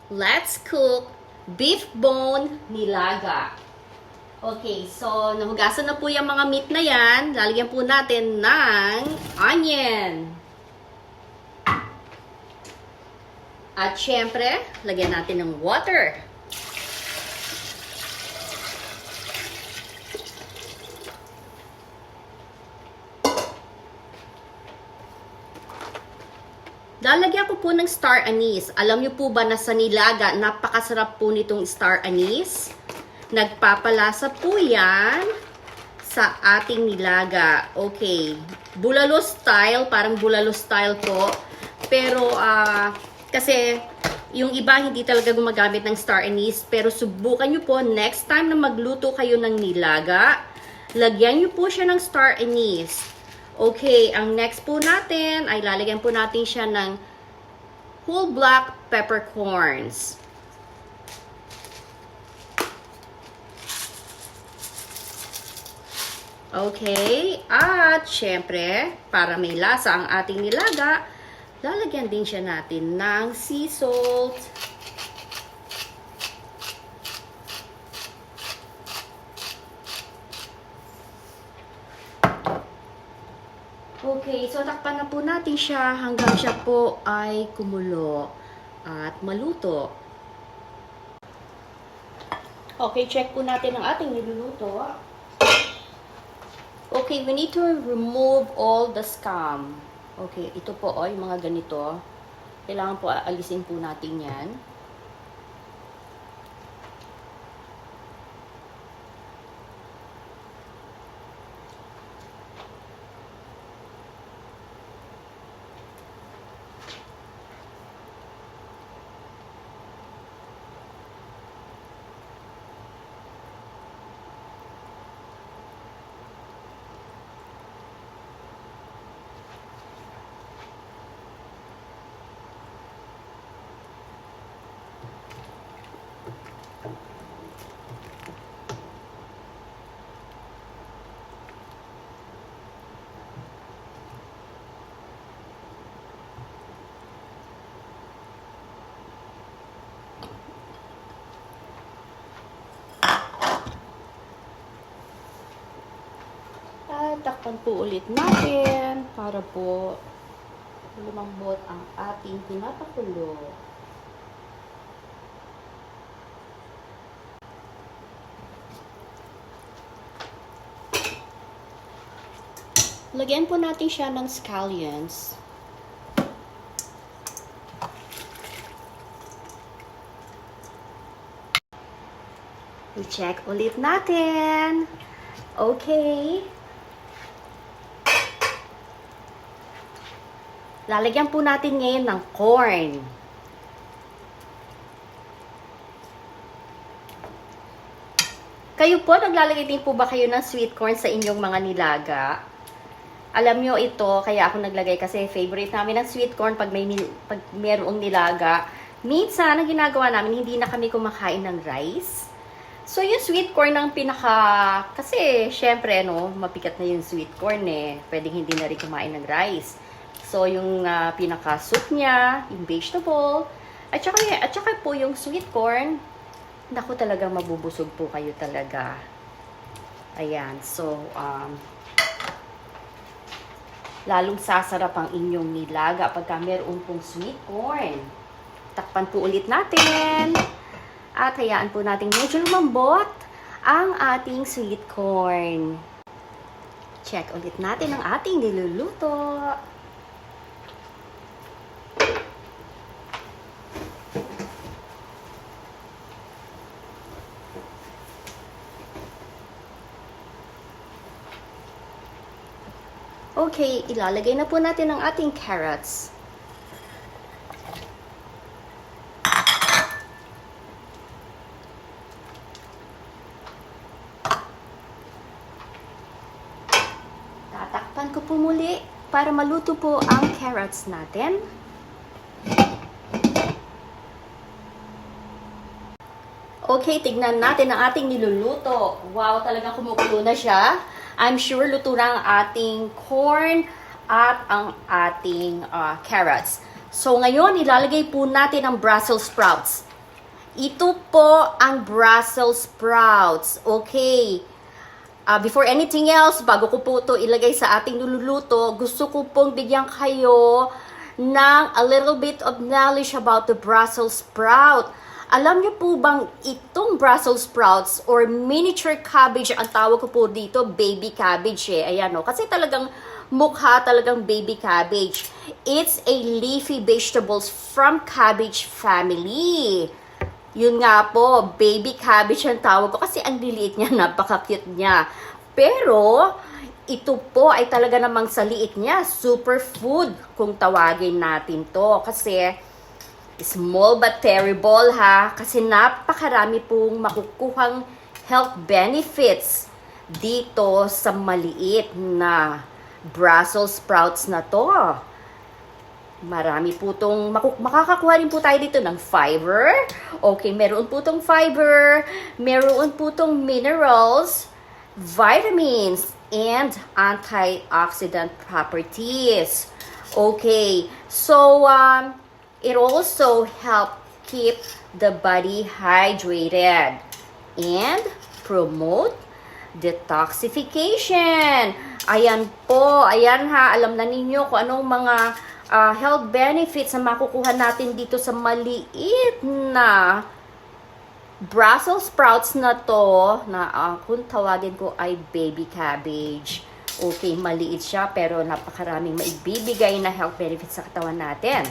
Let's cook beef bone nilaga. Okay, so nahugasan na po yung mga meat na yan. Lalagyan po natin ng onion. At syempre, lagyan natin ng water. Lalagyan ko po ng star anise. Alam niyo po ba na sa nilaga, napakasarap po nitong star anise? Nagpapalasa po yan sa ating nilaga. Okay. Bulalo style, parang bulalo style po. Pero, kasi yung iba hindi talaga gumagamit ng star anise. Pero subukan nyo po, next time na magluto kayo ng nilaga, lagyan nyo po siya ng star anise. Okay, ang next po natin ay lalagyan po natin siya ng whole black peppercorns. Okay, at syempre, para may lasa ang ating nilaga, lalagyan din siya natin ng sea salt. Okay, so takpan na po natin siya hanggang siya po ay kumulo at maluto. Okay, check po natin ang ating niluluto. Okay, we need to remove all the scum. Okay, ito po yung mga ganito. Kailangan po alisin po natin yan. Takpan po ulit natin para po lumambot ang ating pinapakulo. Lagyan po natin siya ng scallions. I-check ulit natin. Okay. Lalagyan po natin ngayon ng corn. Kayo po, naglalagay din po ba kayo ng sweet corn sa inyong mga nilaga? Alam nyo ito, kaya ako naglagay kasi favorite namin ng sweet corn pag mayroong nilaga. Minsan, ang ginagawa namin, hindi na kami kumakain ng rice. So, yung sweet corn ang kasi, syempre, no, mapikat na yung sweet corn eh. Pwedeng hindi na rin kumain ng rice. So, yung pinaka-soup niya, yung vegetable, at saka po yung sweet corn, naku talagang mabubusog po kayo talaga. Ayan, so, lalong sasarap ang inyong nilaga pagka meron pong sweet corn. Takpan po ulit natin. At hayaan po natin medyo lumambot ang ating sweet corn. Check ulit natin ang ating niluluto. Okay, ilalagay na po natin ang ating carrots. Tatakpan ko po muli para maluto po ang carrots natin. Okay, tignan natin ang ating niluluto. Wow, talagang kumukulo na siya. I'm sure luto na ang ating corn at ang ating carrots. So ngayon, ilalagay po natin ang Brussels sprouts. Ito po ang Brussels sprouts. Okay. Before anything else, bago ko po ito ilagay sa ating niluluto, gusto ko pong bigyan kayo ng a little bit of knowledge about the Brussels sprout. Alam niyo po bang itong Brussels sprouts or miniature cabbage, ang tawag ko po dito, baby cabbage eh. Ayan o, kasi talagang mukha talagang baby cabbage. It's a leafy vegetables from cabbage family. Yun nga po, baby cabbage ang tawag ko kasi ang liliit niya, napaka-cute niya. Pero, ito po ay talaga namang sa liit niya, superfood kung tawagin natin to. Kasi, small but terrible ha, kasi napakarami pong makukuhang health benefits dito sa maliit na Brussels sprouts na to. Marami po itong, makakakuha rin po tayo dito ng fiber. Okay, meron po itong fiber, meron po itong minerals, vitamins, and antioxidant properties. Okay, so it also help keep the body hydrated and promote detoxification. Ayan po, ayan ha, alam na ninyo kung anong mga health benefits na makukuha natin dito sa maliit na Brussels sprouts na to, na kung tawagin ko ay baby cabbage. Okay, maliit siya pero napakaraming maibibigay na health benefits sa katawan natin.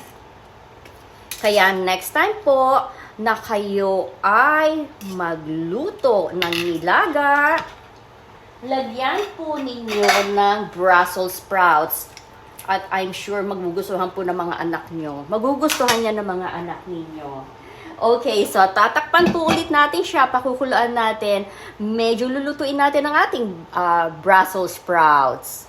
Kaya next time po na kayo ay magluto ng nilaga, lagyan po ninyo ng Brussels sprouts. At I'm sure magugustuhan po ng mga anak nyo. Magugustuhan niya ng mga anak ninyo. Okay, so tatakpan po ulit natin siya. Pakukuluan natin. Medyo lulutuin natin ang ating Brussels sprouts.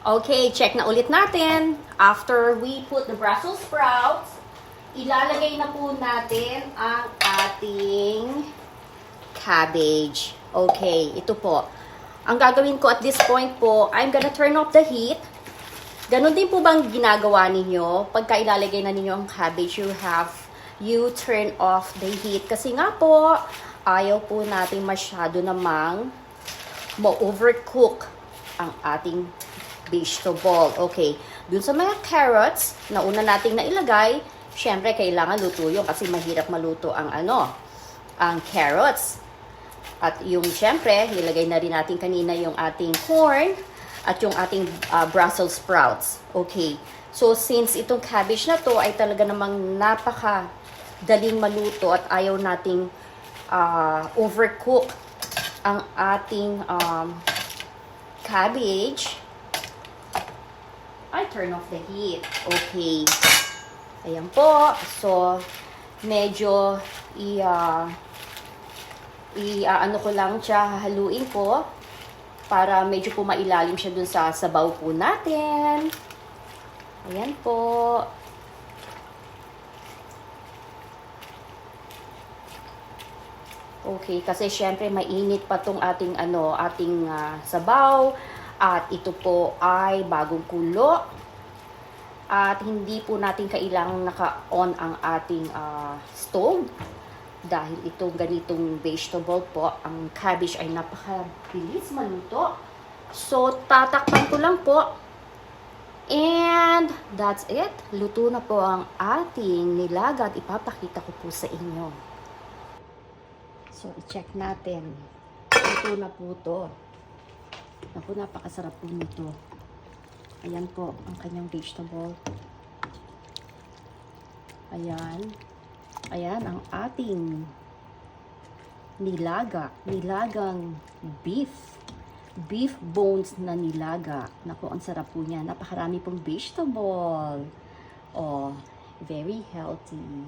Okay, check na ulit natin. After we put the Brussels sprouts, ilalagay na po natin ang ating cabbage. Okay, ito po. Ang gagawin ko at this point po, I'm gonna turn off the heat. Ganon din po bang ginagawa ninyo? Pagka ilalagay na ninyo ang cabbage, you turn off the heat. Kasi nga po, ayaw po natin masyado namang ma-overcook ang ating vegetable. Okay, dun sa mga carrots na una nating nailagay, syempre kailangan luto yun kasi mahirap maluto ang ang carrots. At yung syempre, nilagay na rin natin kanina yung ating corn at yung ating Brussels sprouts. Okay. So, since itong cabbage na to ay talaga namang napaka-daling maluto at ayaw nating overcook ang ating cabbage, I turn off the heat. Okay. Ayan po. So, medyo ano ko lang siya, hahaluin ko para medyo po mailalim siya dun sa sabaw po natin. Ayan po. Okay, kasi syempre mainit pa tong ating sabaw at ito po ay bagong kulo. At hindi po natin kailangang naka-on ang ating stove. Dahil itong ganitong vegetable po, ang cabbage ay napakabilis maluto. So, tatakpan ko lang po. And, that's it. Luto na po ang ating nilaga at ipapakita ko po sa inyo. So, i-check natin. Luto na po to. Naku, napakasarap po nito. Ayan po, ang kanyang vegetable. Ayan. Ayan ang ating nilaga. Nilagang beef. Beef bones na nilaga. Naku, ang sarap po niya. Napakarami pong vegetable. Oh, very healthy.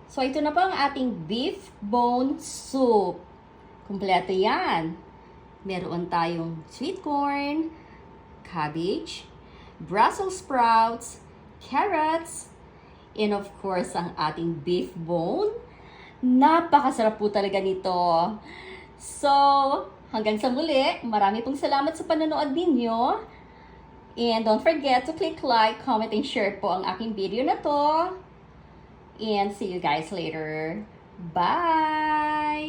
So, ito na po ang ating beef bone soup. Kompleto yan. Meron tayong sweet corn, cabbage, Brussels sprouts, carrots, and of course, ang ating beef bone. Napakasarap po talaga nito. So, hanggang sa muli, marami pong salamat sa panonood ninyo. And don't forget to click like, comment, and share po ang aking video na to. And see you guys later. Bye!